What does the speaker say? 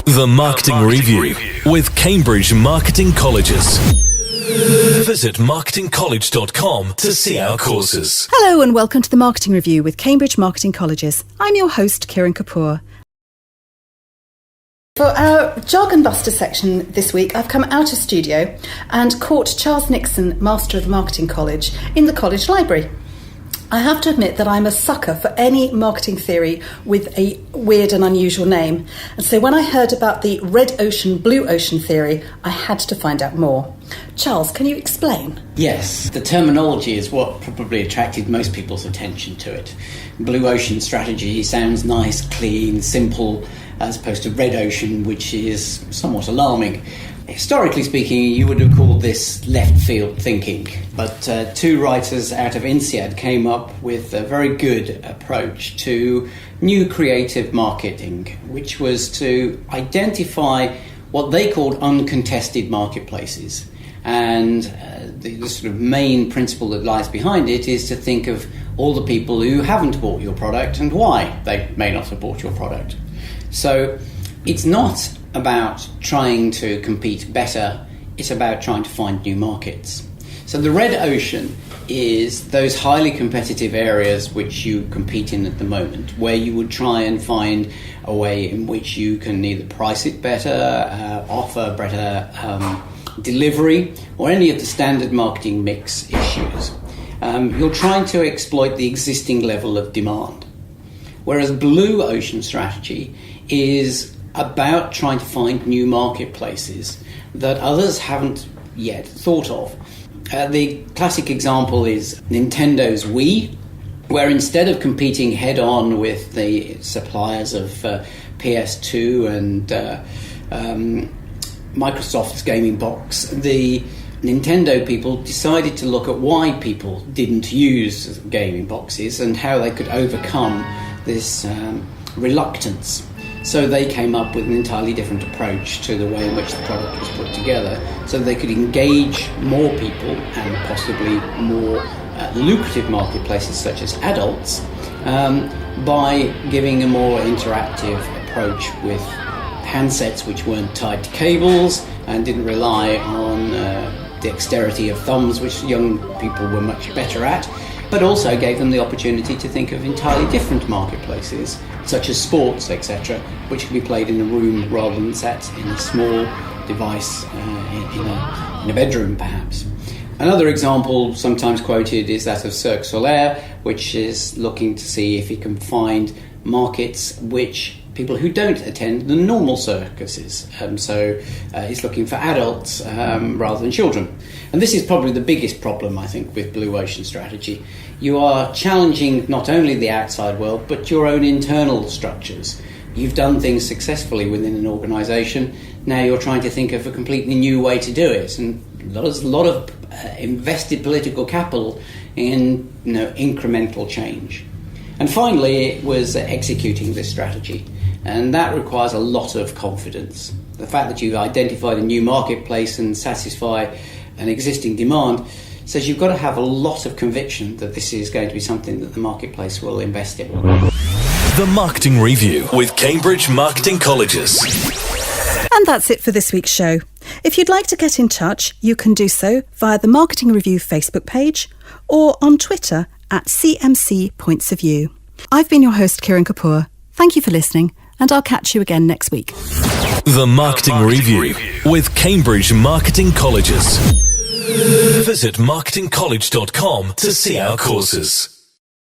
The Marketing Review with Cambridge Marketing Colleges. Visit marketingcollege.com to see our courses. Hello and welcome to the Marketing Review with Cambridge Marketing Colleges. I'm your host, Kiran Kapur. For our Jargon Buster section this week, I've come out of studio and caught Charles Nixon, Master of the Marketing College, in the college library. I have to admit that I'm a sucker for any marketing theory with a weird and unusual name. And so when I heard about the red ocean, blue ocean theory, I had to find out more. Charles, can you explain? Yes, the terminology is what probably attracted most people's attention to it. Blue ocean strategy sounds nice, clean, simple, as opposed to red ocean, which is somewhat alarming. Historically speaking, you would have called this left field thinking, but two writers out of INSEAD came up with a very good approach to new creative marketing, which was to identify what they called uncontested marketplaces. And the sort of main principle that lies behind it is to think of all the people who haven't bought your product and why they may not have bought your product. So it's not about trying to compete better, it's about trying to find new markets. So the red ocean is those highly competitive areas which you compete in at the moment, where you would try and find a way in which you can either price it better, offer better delivery, or any of the standard marketing mix issues. You're trying to exploit the existing level of demand. Whereas blue ocean strategy is about trying to find new marketplaces that others haven't yet thought of. The classic example is Nintendo's Wii, where instead of competing head-on with the suppliers of PS2 and Microsoft's gaming box, the Nintendo people decided to look at why people didn't use gaming boxes and how they could overcome this reluctance. So they came up with an entirely different approach to the way in which the product was put together, so they could engage more people and possibly more lucrative marketplaces such as adults by giving a more interactive approach with handsets which weren't tied to cables and didn't rely on dexterity of thumbs, which young people were much better at, but also gave them the opportunity to think of entirely different marketplaces, such as sports, etc., which can be played in a room rather than sat in a small device in a bedroom, perhaps. Another example sometimes quoted is that of Cirque Solaire, which is looking to see if it can find markets which people who don't attend the normal circuses. So it's looking for adults rather than children. And this is probably the biggest problem, I think, with blue ocean strategy. You are challenging not only the outside world, but your own internal structures. You've done things successfully within an organisation. Now you're trying to think of a completely new way to do it. And there's a lot of invested political capital in incremental change. And finally, it was executing this strategy. And that requires a lot of confidence. The fact that you've identified a new marketplace and satisfy an existing demand says you've got to have a lot of conviction that this is going to be something that the marketplace will invest in. The Marketing Review with Cambridge Marketing Colleges. And that's it for this week's show. If you'd like to get in touch, you can do so via the Marketing Review Facebook page or on Twitter at CMC Points of View. I've been your host, Kiran Kapur. Thank you for listening, and I'll catch you again next week. The Marketing Review with Cambridge Marketing Colleges. Visit marketingcollege.com to see our courses.